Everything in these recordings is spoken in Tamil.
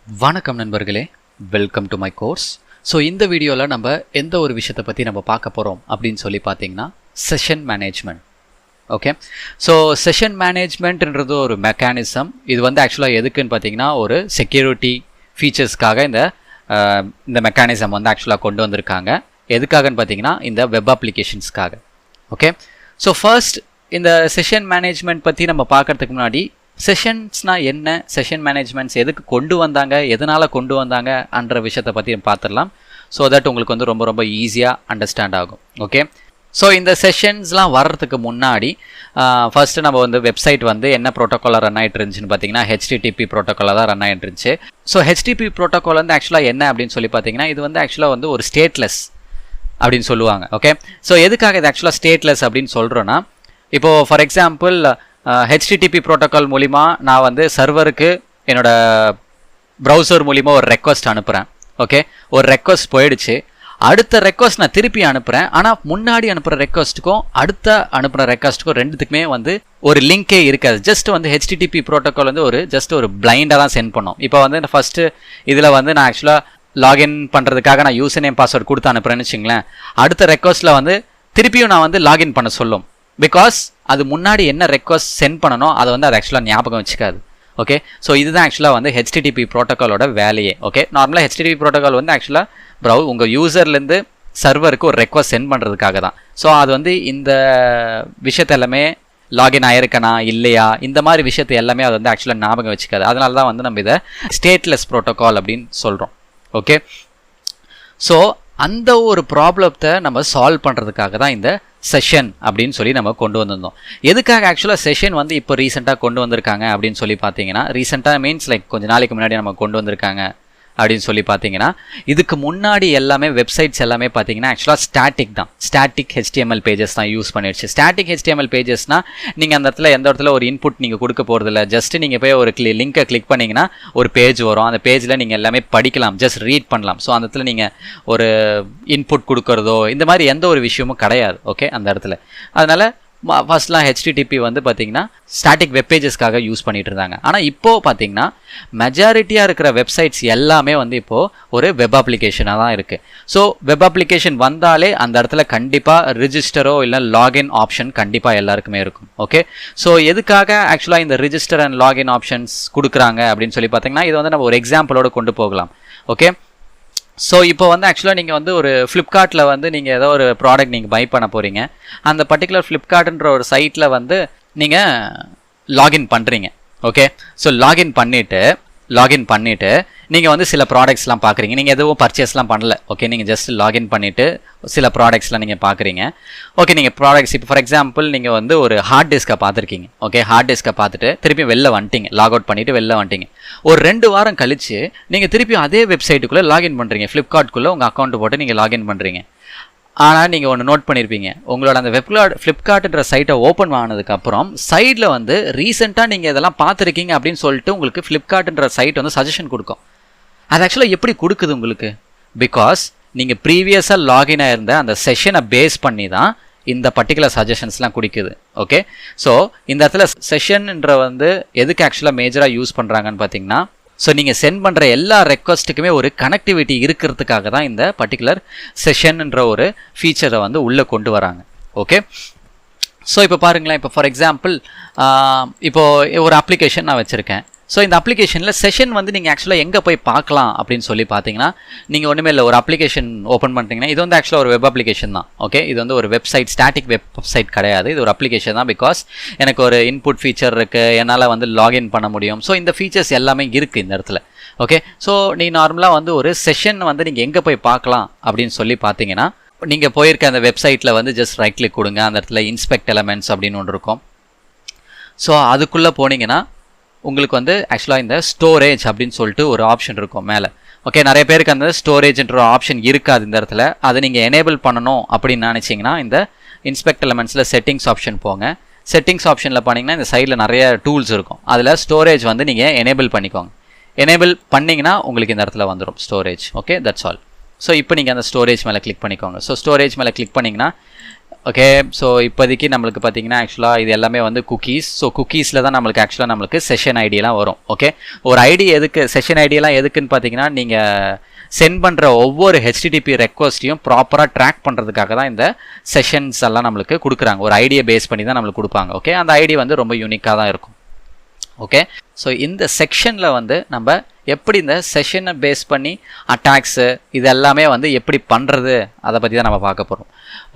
வணக்கம் நண்பர்களே, welcome to my course. So இந்த வீடியோவில் நம்ம எந்த ஒரு விஷயத்தை பற்றி நம்ம பார்க்க போகிறோம் அப்படின்னு சொல்லி பார்த்தீங்கன்னா session management. Okay, so session மேனேஜ்மெண்ட்ன்றது ஒரு மெக்கானிசம். இது வந்து ஆக்சுவலாக எதுக்குன்னு பார்த்தீங்கன்னா ஒரு செக்யூரிட்டி ஃபீச்சர்ஸ்க்காக இந்த மெக்கானிசம் வந்து ஆக்சுவலாக கொண்டு வந்திருக்காங்க. எதுக்காகன்னு பார்த்தீங்கன்னா இந்த வெப் அப்ளிகேஷன்ஸ்க்காக. ஓகே, ஸோ ஃபர்ஸ்ட் இந்த செஷன் மேனேஜ்மெண்ட் பற்றி நம்ம பார்க்கறதுக்கு முன்னாடி செஷன்ஸ்னால் என்ன, செஷன் மேனேஜ்மெண்ட்ஸ் எதுக்கு கொண்டு வந்தாங்க, எதனால் கொண்டு வந்தாங்க என்ற விஷயத்தை பற்றி பார்த்துடலாம். ஸோ தட் உங்களுக்கு வந்து ரொம்ப ரொம்ப ஈஸியாக அண்டர்ஸ்டாண்ட் ஆகும். ஓகே, ஸோ இந்த செஷன்ஸ்லாம் வர்றதுக்கு முன்னாடி ஃபர்ஸ்ட்டு நம்ம வந்து வெப்சைட் வந்து என்ன ப்ரோட்டோக்காலாக ரன் ஆகிட்டு இருந்துச்சுன்னு பார்த்தீங்கன்னா HTTP ப்ரோட்டோக்காலாக தான் ரன் ஆகிட்டு இருந்துச்சு. ஸோ HTTP ப்ரோட்டோக்கால் வந்து ஆக்சுவலாக என்ன அப்படின்னு சொல்லி பார்த்தீங்கன்னா இது வந்து ஆக்சுவலாக வந்து ஒரு ஸ்டேட்லெஸ் அப்படின்னு சொல்லுவாங்க. ஓகே, ஸோ எதுக்காக இது ஆக்சுவலாக ஸ்டேட்லெஸ் அப்படின்னு சொல்கிறோன்னா, இப்போது ஃபார் எக்ஸாம்பிள் HTTP ப்ரோட்டோக்கால் மூலிமா நான் வந்து சர்வருக்கு என்னோட ப்ரௌசர் மூலிமா ஒரு ரெக்வஸ்ட் அனுப்புகிறேன். ஓகே, ஒரு ரெக்வஸ்ட் போயிடுச்சு, அடுத்த ரெக்வஸ்ட் நான் திருப்பி அனுப்புகிறேன். ஆனால் முன்னாடி அனுப்புகிற ரெக்வஸ்ட்டுக்கும் அடுத்த அனுப்புகிற ரெக்வஸ்ட்டுக்கும் ரெண்டுத்துக்குமே வந்து ஒரு லிங்கே இருக்காது. ஜஸ்ட் வந்து HTTP ப்ரோட்டோக்கால் வந்து ஒரு பிளைண்டாக தான் சென்ட் பண்ணோம். இப்போ வந்து ஃபஸ்ட்டு இதில் வந்து நான் ஆக்சுவலாக லாகின் பண்ணுறதுக்காக நான் யூசர் நேம் பாஸ்வேர்டு கொடுத்து அனுப்புகிறேன்னு வச்சுங்களேன். அடுத்த ரெக்வஸ்ட்டில் வந்து திருப்பியும் நான் வந்து லாகின் பண்ண சொல்லும். பிகாஸ் அது முன்னாடி என்ன ரெக்வஸ்ட் சென்ட் பண்ணணும் அதை வந்து அது ஆக்சுவலாக ஞாபகம் வச்சுக்காது. ஓகே, ஸோ இதுதான் ஆக்சுவலாக வந்து HTTP ப்ரோட்டோக்காலோட வேலையே. ஓகே, நார்மலாக HTTP ப்ரோட்டோக்கால் வந்து ஆக்சுவலாக உங்கள் யூசர்லேருந்து சர்வருக்கு ஒரு ரெக்வஸ்ட் சென்ட் பண்ணுறதுக்காக தான். ஸோ அது வந்து இந்த விஷயத்த எல்லாமே லாகின் ஆயிருக்கனா இல்லையா இந்த மாதிரி விஷயத்தை எல்லாமே அது வந்து ஆக்சுவலாக ஞாபகம் வச்சுக்காது. அதனால தான் வந்து நம்ம இதை ஸ்டேட்லெஸ் ப்ரோட்டோக்கால் அப்படின்னு சொல்கிறோம். ஓகே, ஸோ அந்த ஒரு ப்ராப்ளத்தை நம்ம சால்வ் பண்ணுறதுக்காக தான் இந்த செஷன் அப்படின்னு சொல்லி நம்ம கொண்டு வந்திருந்தோம். எதுக்காக ஆக்சுவலாக செஷன் வந்து இப்போ ரீசெண்டாக கொண்டு வந்திருக்காங்க அப்படின்னு சொல்லி பார்த்தீங்கன்னா, ரீசெண்டாக மீன்ஸ் லைக் கொஞ்சம் நாளைக்கு முன்னாடி நம்ம கொண்டு வந்திருக்காங்க அப்படின்னு சொல்லி பார்த்தீங்கன்னா, இதுக்கு முன்னாடி எல்லாமே வெப்சைட்ஸ் எல்லாமே பார்த்தீங்கன்னா ஆக்சுவலாக ஸ்டாட்டிக் தான், ஸ்டாட்டிக் HTML பேஜஸ் தான் யூஸ் பண்ணிடுச்சு. ஸ்டாட்டிக் HTML பேஜஸ்னால் நீங்கள் அந்த இடத்துல எந்த இடத்துல ஒரு இன்புட் நீங்கள் கொடுக்க போகிறதில்ல. ஜஸ்ட் நீங்கள் போய் ஒரு லிங்கை கிளிக் பண்ணிங்கன்னா ஒரு பேஜ் வரும். அந்த பேஜில் நீங்கள் எல்லாமே படிக்கலாம், ஜஸ்ட் ரீட் பண்ணலாம். ஸோ அந்த இடத்துல நீங்கள் ஒரு இன்புட் கொடுக்குறதோ இந்த மாதிரி எந்த ஒரு விஷயமும் கிடையாது. ஓகே, அந்த இடத்துல அதனால் ஃபர்ஸ்ட்லாம் HTTP வந்து பார்த்தீங்கன்னா ஸ்டாட்டிக் வெப் பேஜஸ்க்காக யூஸ் பண்ணிட்டு இருந்தாங்க. ஆனால் இப்போது பார்த்தீங்கன்னா மெஜாரிட்டியாக இருக்கிற வெப்சைட்ஸ் எல்லாமே வந்து இப்போது ஒரு வெப் அப்ளிகேஷனாக தான் இருக்குது. ஸோ வெப் அப்ளிகேஷன் வந்தாலே அந்த இடத்துல கண்டிப்பாக ரிஜிஸ்டரோ இல்லை லாகின் ஆப்ஷன் கண்டிப்பாக எல்லாருக்குமே இருக்கும். ஓகே, ஸோ எதுக்காக ஆக்சுவலாக இந்த ரிஜிஸ்டர் அண்ட் லாகின் ஆப்ஷன்ஸ் கொடுக்குறாங்க அப்படின்னு சொல்லி பார்த்தீங்கன்னா இது வந்து நம்ம ஒரு எக்ஸாம்பிளோட கொண்டு போகலாம். ஓகே, ஸோ இப்போ வந்து ஆக்சுவலாக நீங்கள் வந்து ஒரு ஃப்ளிப்கார்ட்டில் வந்து நீங்கள் ஏதோ ஒரு ப்ராடக்ட் நீங்கள் பை பண்ண போகிறீங்க. அந்த பர்டிகுலர் ஃப்ளிப்கார்ட்ன்ற ஒரு சைட்டில் வந்து நீங்கள் லாகின் பண்ணுறீங்க. ஓகே, ஸோ லாகின் பண்ணிவிட்டு நீங்கள் வந்து சில ப்ராடக்ட்ஸ்லாம் பார்க்குறீங்க. நீங்கள் எதுவும் பர்ச்சேஸ்லாம் பண்ணல. ஓகே, நீங்கள் ஜஸ்ட் லாகின் பண்ணிவிட்டு சில ப்ராடக்ட்ஸ்லாம் நீங்கள் பார்க்குறீங்க. ஓகே, நீங்கள் ப்ராடக்ட்ஸ் இப்போ ஃபார் எக்ஸாம்பிள் நீங்கள் வந்து ஒரு ஹார்ட் டிஸ்க்கை பார்த்துருக்கீங்க. ஓகே, ஹார்ட் டிஸ்க்கை பார்த்துட்டு திருப்பி வெளில வந்துட்டீங்க, லாக் அவுட் பண்ணிவிட்டு வெளில வந்துட்டீங்க. ஒரு 2 வாரம் கழிச்சு நீங்கள் திருப்பி அதே வெப்சைட்டுக்குள்ளே லாகின் பண்ணுறீங்க. ஃப்ளிப்கார்ட்குள்ளே உங்கள் அக்கௌண்ட் போட்டு நீங்கள் லாகின் பண்ணுறீங்க. ஆனால் நீங்கள் ஒன்று நோட் பண்ணியிருப்பீங்க, உங்களோட அந்த ஃப்ளிப்கார்ட்ன்ற சைட்டை ஓப்பன் ஆனதுக்கப்புறம் சைடில் வந்து ரீசெண்டாக நீங்கள் இதெல்லாம் பார்த்துருக்கீங்க அப்படின்னு சொல்லிட்டு உங்களுக்கு ஃப்ளிப்கார்ட்ன்ற சைட் வந்து சஜஷன் கொடுக்கும். அது ஆக்சுவலாக எப்படி கொடுக்குது உங்களுக்கு? பிகாஸ் நீங்கள் ப்ரீவியஸாக லாகின் ஆயிருந்த அந்த செஷனை பேஸ் பண்ணி தான் இந்த பர்டிகுலர் சஜஷன்ஸ்லாம் குடிக்குது. ஓகே, ஸோ இந்த இடத்துல செஷன்ன்ற வந்து எதுக்கு ஆக்சுவலாக மேஜராக யூஸ் பண்ணுறாங்கன்னு பார்த்தீங்கன்னா, ஸோ நீங்கள் சென்ட் பண்ணுற எல்லா ரெக்வஸ்ட்டுக்குமே ஒரு கனெக்டிவிட்டி இருக்கிறதுக்காக தான் இந்த பர்டிகுலர் செஷன்ன்ற ஒரு ஃபீச்சரை வந்து உள்ளே கொண்டு வராங்க. ஓகே, ஸோ இப்போ பாருங்களேன், இப்போ ஃபார் எக்ஸாம்பிள் இப்போது ஒரு அப்ளிகேஷன் நான் வச்சுருக்கேன். ஸோ இந்த அப்ளிகேஷனில் செஷன் வந்து நீங்கள் ஆக்சுவலாக எங்கே போய் பார்க்கலாம் அப்படின்னு சொல்லி பார்த்தீங்கன்னா, நீங்கள் ஒன்றுமே இல்லை, ஒரு அப்ளிகேஷன் ஓப்பன் பண்ணிட்டீங்கன்னா இது வந்து ஆக்சுவலாக ஒரு வெப் அப்ளிகேஷன் தான். ஓகே, இது வந்து ஒரு வெப்சைட், ஸ்டாட்டிக் வெப்சைட் கிடையாது, இது ஒரு அப்ளிகேஷன் தான். பிகாஸ் எனக்கு ஒரு இன்புட் ஃபீச்சர் இருக்குது, என்னால் வந்து லாகின் பண்ண முடியும். ஸோ இந்த ஃபீச்சர்ஸ் எல்லாமே இருக்குது இந்த இடத்துல. ஓகே, ஸோ நீ நார்மலாக வந்து ஒரு செஷன் வந்து நீங்கள் எங்கே போய் பார்க்கலாம் அப்படின்னு சொல்லி பார்த்தீங்கன்னா, நீங்கள் போயிருக்க அந்த வெப்சைட்டில் வந்து ஜஸ்ட் ரைட் கிளிக் கொடுங்க, அந்த இடத்துல இன்ஸ்பெக்ட் எலமெண்ட்ஸ் அப்படின்னு ஒன்று இருக்கும். ஸோ அதுக்குள்ளே போனீங்கன்னா உங்களுக்கு வந்து ஆக்சுவலாக இந்த ஸ்டோரேஜ் அப்படின்னு சொல்லிட்டு ஒரு ஆப்ஷன் இருக்கும் மேலே. ஓகே, நிறைய பேருக்கு அந்த ஸ்டோரேஜ்ன்ற ஆப்ஷன் இருக்காது இந்த இடத்துல. அதை நீங்கள் எனேபிள் பண்ணணும் அப்படின்னு நினச்சிங்கன்னா இந்த இன்ஸ்பெக்ட் எலமெண்ட்ஸில் செட்டிங்ஸ் ஆப்ஷன் போங்க. செட்டிங்ஸ் ஆப்ஷனில் போனீங்கன்னா இந்த சைடில் நிறைய டூல்ஸ் இருக்கும். அதில் ஸ்டோரேஜ் வந்து நீங்கள் எனேபிள் பண்ணிக்கோங்க. எனேபிள் பண்ணிங்கன்னா உங்களுக்கு இந்த இடத்துல வந்துடும் storage. Okay, that's all. So இப்போ நீங்கள் அந்த ஸ்டோரேஜ் மேலே கிளிக் பண்ணிக்கோங்க. ஸோ ஸ்டோரேஜ் மேலே கிளிக் பண்ணிங்கன்னா ஓகே. ஸோ இப்போதைக்கு நம்மளுக்கு பார்த்தீங்கன்னா ஆக்சுவலாக இது எல்லாமே வந்து குக்கீஸ். ஸோ குக்கீஸில் தான் நம்மளுக்கு செஷன் ஐடியெலாம் வரும். ஓகே, ஒரு ஐடி எதுக்கு, செஷன் ஐடியெல்லாம் எதுக்குன்னு பார்த்தீங்கன்னா நீங்கள் சென்ட் பண்ணுற ஒவ்வொரு ஹெச்டிடிபி ரெக்வஸ்ட்டையும் ப்ராப்பராக ட்ராக் பண்ணுறதுக்காக தான் இந்த செஷன்ஸ் எல்லாம் நம்மளுக்கு கொடுக்குறாங்க. ஒரு ஐடியை பேஸ் பண்ணி தான் நம்மளுக்கு கொடுப்பாங்க. ஓகே, அந்த ஐடி வந்து ரொம்ப யூனிக்காக தான் இருக்கும். ஓகே, ஸோ இந்த செக்ஷனில் வந்து நம்ம எப்படி இந்த செஷனை பேஸ் பண்ணி அட்டாக்ஸு இது எல்லாமே வந்து எப்படி பண்ணுறது அதை பற்றி தான் நம்ம பார்க்க போகிறோம்.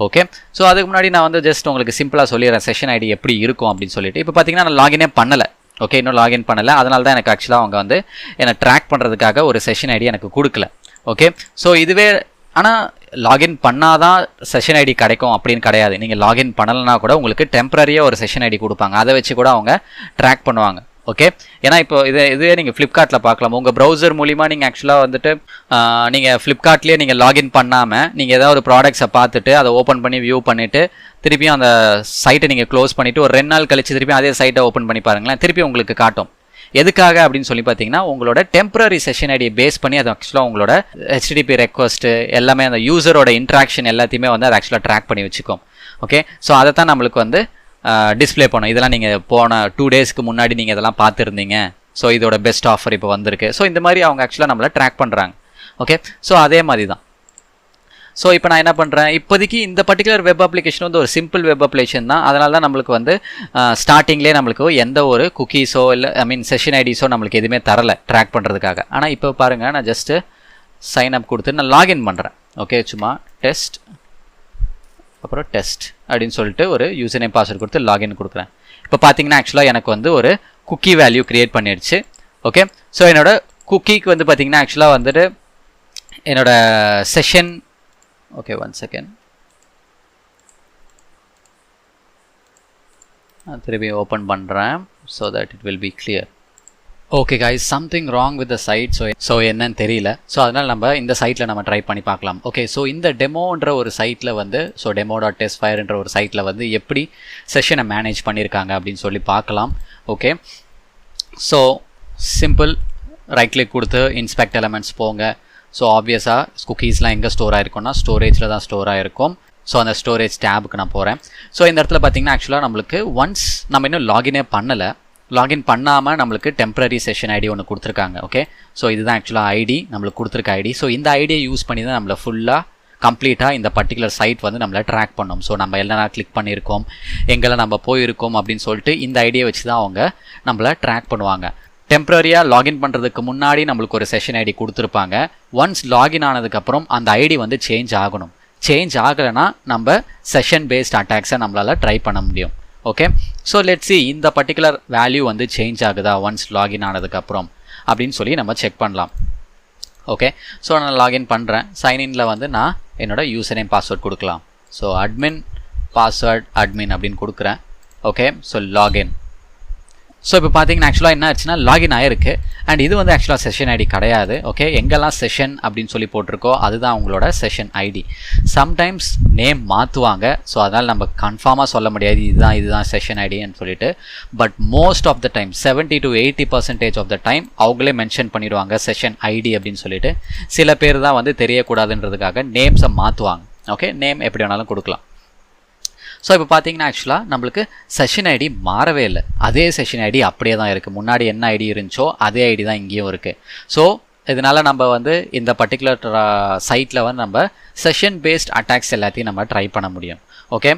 ஓகே, ஸோ அதுக்கு முன்னாடி நான் வந்து ஜஸ்ட் உங்களுக்கு சிம்பிளாக சொல்லிடுறேன் செஷன் ஐடி எப்படி இருக்கும் அப்படின்னு சொல்லிட்டு. இப்போ பார்த்தீங்கன்னா நான் லாகினே பண்ணலை. ஓகே, இன்னும் லாகின் பண்ணலை. அதனால தான் எனக்கு ஆக்சுவலாக அவங்க வந்து என்னை ட்ராக் பண்ணுறதுக்காக ஒரு செஷன் ஐடி எனக்கு கொடுக்கல. ஓகே, ஸோ இதுவே ஆனால் லாகின் பண்ணாதான் செஷன் ஐடி கிடைக்கும் அப்படின்னு கிடையாது. நீங்கள் லாகின் பண்ணலைன்னா கூட உங்களுக்கு டெம்பரரியாக ஒரு செஷன் ஐடி கொடுப்பாங்க. அதை வச்சு கூட அவங்க ட்ராக் பண்ணுவாங்க. ஓகே, ஏன்னா இப்போ இதுவே நீங்கள் ஃப்ளிப்கார்ட்டில் பார்க்கலாம். உங்கள் ப்ரௌசர் மூலிமா நீங்கள் ஆக்சுவலாக வந்துட்டு நீங்கள் ஃப்ளிப்கார்ட்லேயே நீங்கள் லாகின் பண்ணாமல் நீங்கள் ஏதாவது ஒரு ப்ராடக்ட்ஸை பார்த்துட்டு அதை ஓப்பன் பண்ணி வியூ பண்ணிவிட்டு திருப்பியும் அந்த சைட்டை நீங்கள் க்ளோஸ் பண்ணிவிட்டு ஒரு 2 நாள் கழிச்சு திருப்பி அதே சைட்டை ஓப்பன் பண்ணி பாருங்களேன், திருப்பி உங்களுக்கு காட்டும். எதுக்காக அப்படின்னு சொல்லி பார்த்தீங்கன்னா உங்களோட டெம்பரரி செஷன் ஐடியை பேஸ் பண்ணி அது ஆக்சுவலாக உங்களோட ஹெச்டிடிபி ரெக்வஸ்ட்டு எல்லாமே அந்த யூசரோட இன்ட்ராக்ஷன் எல்லாத்தையுமே வந்து அதை ஆக்சுவலாக ட்ராக் பண்ணி வச்சுக்கும். ஓகே, ஸோ அதை தான் நம்மளுக்கு வந்து டிஸ்பிளே பண்ணும். இதெல்லாம் நீங்கள் போன 2 டேஸ்க்கு முன்னாடி நீங்கள் இதெல்லாம் பார்த்துருந்தீங்க. ஸோ இதோட பெஸ்ட் ஆஃபர் இப்போ வந்திருக்கு. ஸோ இந்த மாதிரி அவங்க ஆக்சுவலாக நம்மளை ட்ராக் பண்ணுறாங்க. ஓகே, ஸோ அதே மாதிரி தான். ஸோ இப்போ நான் என்ன பண்ணுறேன், இப்போதைக்கு இந்த பர்டிகுலர் வெப் அப்ளிகேஷன் வந்து ஒரு சிம்பிள் வெப் அப்ளிகேஷன் தான். அதனால தான் நம்மளுக்கு வந்து ஸ்டார்டிங்லேயே நம்மளுக்கு எந்த ஒரு குக்கீஸோ இல்லை செஷன் ஐடிஸோ நம்மளுக்கு எதுவுமே தரலை ட்ராக் பண்ணுறதுக்காக. ஆனால் இப்போ பாருங்கள், நான் ஜஸ்ட்டு சைன் அப் கொடுத்து நான் லாகின் பண்ணுறேன். ஓகே, சும்மா டெஸ்ட் அப்புறம் டெஸ்ட் அப்படின்னு சொல்லிட்டு ஒரு யூசர் நேம் பாஸ்வேர்ட் கொடுத்து லாகின் கொடுக்குறேன். இப்போ பார்த்தீங்கன்னா ஆக்சுவலாக எனக்கு வந்து ஒரு குக்கி வேல்யூ க்ரியேட் பண்ணிடுச்சு. ஓகே, ஸோ என்னோட குக்கிக்கு வந்து பார்த்தீங்கன்னா ஆக்சுவலாக வந்துட்டு என்னோட செஷன், ஓகே 1 செகண்ட், நான் திருப்பி ஓப்பன் பண்ணுறேன் so that it will be clear. Okay guys, something wrong with the site. So என்னன்னு தெரியல. ஸோ அதனால் நம்ம இந்த சைட்டில் நம்ம ட்ரை பண்ணி பார்க்கலாம். ஓகே, ஸோ இந்த டெமோன்ற ஒரு சைட்டில் வந்து demo.testfire ஒரு சைட்டில் வந்து எப்படி செஷனை மேனேஜ் பண்ணியிருக்காங்க அப்படின்னு சொல்லி பார்க்கலாம். Okay, so simple, right click கொடுத்து இன்ஸ்பெக்ட் எலமெண்ட்ஸ் போங்க. ஸோ ஆப்வியஸாக குக்கீஸ்லாம் எங்கே ஸ்டோர் ஆகிருக்கும்னா ஸ்டோரேஜில் தான் ஸ்டோர் ஆகிருக்கும். ஸோ அந்த ஸ்டோரேஜ் டேபுக்கு நான் போகிறேன். ஸோ இந்த இடத்துல பார்த்தீங்கன்னா ஆக்சுவலாக நம்மளுக்கு ஒன்ஸ் நம்ம இன்னும் லாகினே பண்ணலை, லாகின் பண்ணாமல் நம்மளுக்கு டெம்பரரி செஷன் ஐடி ஒன்று கொடுத்துருக்காங்க. ஓகே, ஸோ இதுதான் ஆக்சுவலாக ஐடி நம்மளுக்கு கொடுத்துருக்க ஐடி. ஸோ இந்த ஐடியை யூஸ் பண்ணி தான் நம்மளை ஃபுல்லாக கம்ப்ளீட்டாக இந்த பர்டிகுலர் சைட் வந்து நம்மளை ட்ராக் பண்ணோம். ஸோ நம்ம எல்லாம் கிளிக் பண்ணியிருக்கோம், எங்கெல்லாம் நம்ம போயிருக்கோம் அப்படின்னு சொல்லிட்டு இந்த ஐடியை வச்சு தான் அவங்க நம்மளை ட்ராக் பண்ணுவாங்க. டெம்பரரியாக லாகின் பண்ணுறதுக்கு முன்னாடி நம்மளுக்கு ஒரு செஷன் ஐடி கொடுத்துருப்பாங்க. ஒன்ஸ் லாகின் ஆனதுக்கப்புறம் அந்த ஐடி வந்து சேஞ்ச் ஆகணும். சேஞ்ச் ஆகலைன்னா நம்ம செஷன் பேஸ்ட் அட்டாக்ஸை நம்மளால் ட்ரை பண்ண முடியும். ஓகே, ஸோ லெட்ஸ் see இந்த பர்டிகுலர் வேல்யூ வந்து சேஞ்ச் ஆகுதா ஒன்ஸ் லாகின் ஆனதுக்கப்புறம் அப்படின்னு சொல்லி நம்ம செக் பண்ணலாம். ஓகே, ஸோ நான் லாகின் பண்ணுறேன். சைன்இனில் வந்து நான் என்னோட யூசர் நேம் பாஸ்வேர்ட் கொடுக்கலாம். ஸோ அட்மின் பாஸ்வேர்ட் அட்மின் அப்படின்னு கொடுக்குறேன். Okay, so login. ஸோ இப்போ பார்த்தீங்கன்னா ஆக்சுவலாக என்ன ஆச்சுன்னா லாகின் ஆகிருக்கு. அண்ட் இது வந்து ஆக்சுவலாக செஷன் ஐடி கிடையாது. ஓகே, எங்கெல்லாம் செஷன் அப்படின்னு சொல்லி போட்டிருக்கோ அதுதான் உங்களோட செஷன் ஐடி. சம்டைம்ஸ் நேம் மாற்றுவாங்க. ஸோ அதனால் நம்ம கன்ஃபார்மாக சொல்ல முடியாது இதுதான் செஷன் ஐடின்னு சொல்லிட்டு. But most of the time 70 to 80% of the time அவங்களே மென்ஷன் பண்ணிடுவாங்க செஷன் ஐடி அப்படின்னு சொல்லிட்டு. சில பேர் தான் வந்து தெரியக்கூடாதுன்றதுக்காக நேம்ஸை மாற்றுவாங்க. ஓகே, நேம் எப்படி வேணாலும் கொடுக்கலாம். ஸோ இப்போ பார்த்தீங்கன்னா ஆக்சுவலாக நம்மளுக்கு செஷன் ஐடி மாறவே இல்லை, அதே செஷன் ஐடி அப்படியே தான் இருக்குது. முன்னாடி என்ன ஐடி இருந்துச்சோ அதே ஐடி தான் இங்கேயும் இருக்குது. ஸோ இதனால் நம்ம வந்து இந்த பர்டிகுலர் சைட்டில் வந்து நம்ம செஷன் பேஸ்ட் அட்டாக்ஸ் எல்லாத்தையும் நம்ம ட்ரை பண்ண முடியும். ஓகே,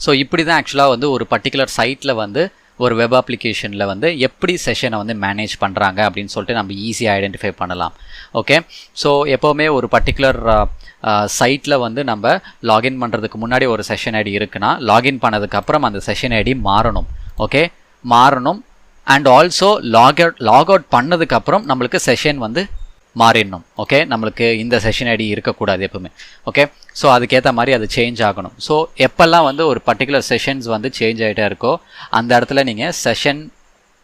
ஸோ இப்படி தான் ஆக்சுவலாக வந்து ஒரு பர்டிகுலர் சைட்டில் வந்து ஒரு வெப் அப்ளிகேஷனில் வந்து எப்படி செஷனை வந்து மேனேஜ் பண்ணுறாங்க அப்படின்னு சொல்லிட்டு நம்ம ஈஸியாக ஐடென்டிஃபை பண்ணலாம். ஓகே, ஸோ எப்போவுமே ஒரு பர்டிகுலர் சைட்டில் வந்து நம்ம லாகின் பண்ணுறதுக்கு முன்னாடி ஒரு செஷன் ஐடி இருக்குன்னா லாகின் பண்ணதுக்கப்புறம் அந்த செஷன் ஐடி மாறணும். ஓகே, மாறணும். அண்ட் ஆல்சோ லாக் அவுட் பண்ணதுக்கப்புறம் நம்மளுக்கு செஷன் வந்து மாறிடணும். ஓகே, நம்மளுக்கு இந்த செஷன் ஐடி இருக்கக்கூடாது எப்பவுமே. ஓகே, ஸோ அதுக்கேற்ற மாதிரி அது சேஞ்ச் ஆகணும். ஸோ எப்போல்லாம் வந்து ஒரு பர்டிகுலர் செஷன்ஸ் வந்து சேஞ்ச் ஆகிட்டே இருக்கோ அந்த இடத்துல நீங்கள் செஷன்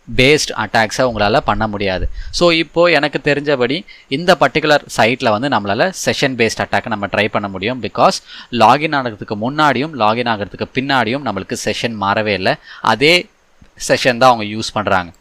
பேஸ்ட் அட்டாக்ஸை உங்களால் பண்ண முடியாது. ஸோ இப்போது எனக்கு தெரிஞ்சபடி இந்த பர்டிகுலர் சைட்டில் வந்து நம்மளால் செஷன் பேஸ்ட் அட்டாக்கை நம்ம ட்ரை பண்ண முடியும். பிகாஸ் லாகின் ஆகிறதுக்கு முன்னாடியும் லாகின் ஆகிறதுக்கு பின்னாடியும் நம்மளுக்கு செஷன் மாறவே இல்லை, அதே செஷன் தான் அவங்க யூஸ் பண்ணுறாங்க.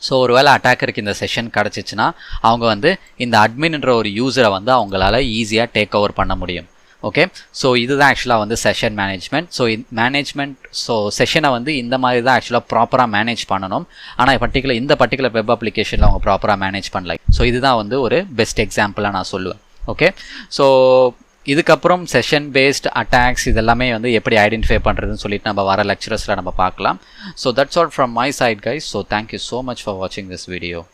ஸோ ஒருவேளை அட்டாக்கருக்கு இந்த செஷன் கிடச்சிச்சின்னா அவங்க வந்து இந்த அட்மின்ன்ற ஒரு யூஸரை வந்து அவங்களால ஈஸியாக டேக் ஓவர் பண்ண முடியும். ஓகே, ஸோ இதுதான் ஆக்சுவலாக வந்து செஷன் மேனேஜ்மெண்ட். ஸோ செஷனை வந்து இந்த மாதிரி தான் ஆக்சுவலாக ப்ராப்பராக மேனேஜ் பண்ணணும். ஆனால் இந்த பர்டிகுலர் வெப் அப்ளிகேஷனில் அவங்க ப்ராப்பராக மேனேஜ் பண்ணல. ஸோ இதுதான் வந்து ஒரு பெஸ்ட் எக்ஸாம்பிளாக நான் சொல்லுவேன். ஓகே, ஸோ இதுக்கப்புறம் செஷன் பேஸ்ட் அட்டாக்ஸ் இதெல்லாமே வந்து எப்படி ஐடென்டிஃபை பண்ணுறதுன்னு சொல்லிட்டு நம்ம வர லெக்சரஸில் நம்ம பார்க்கலாம். So that's all from my side guys. So thank you so much for வாட்சிங் திஸ் வீடியோ.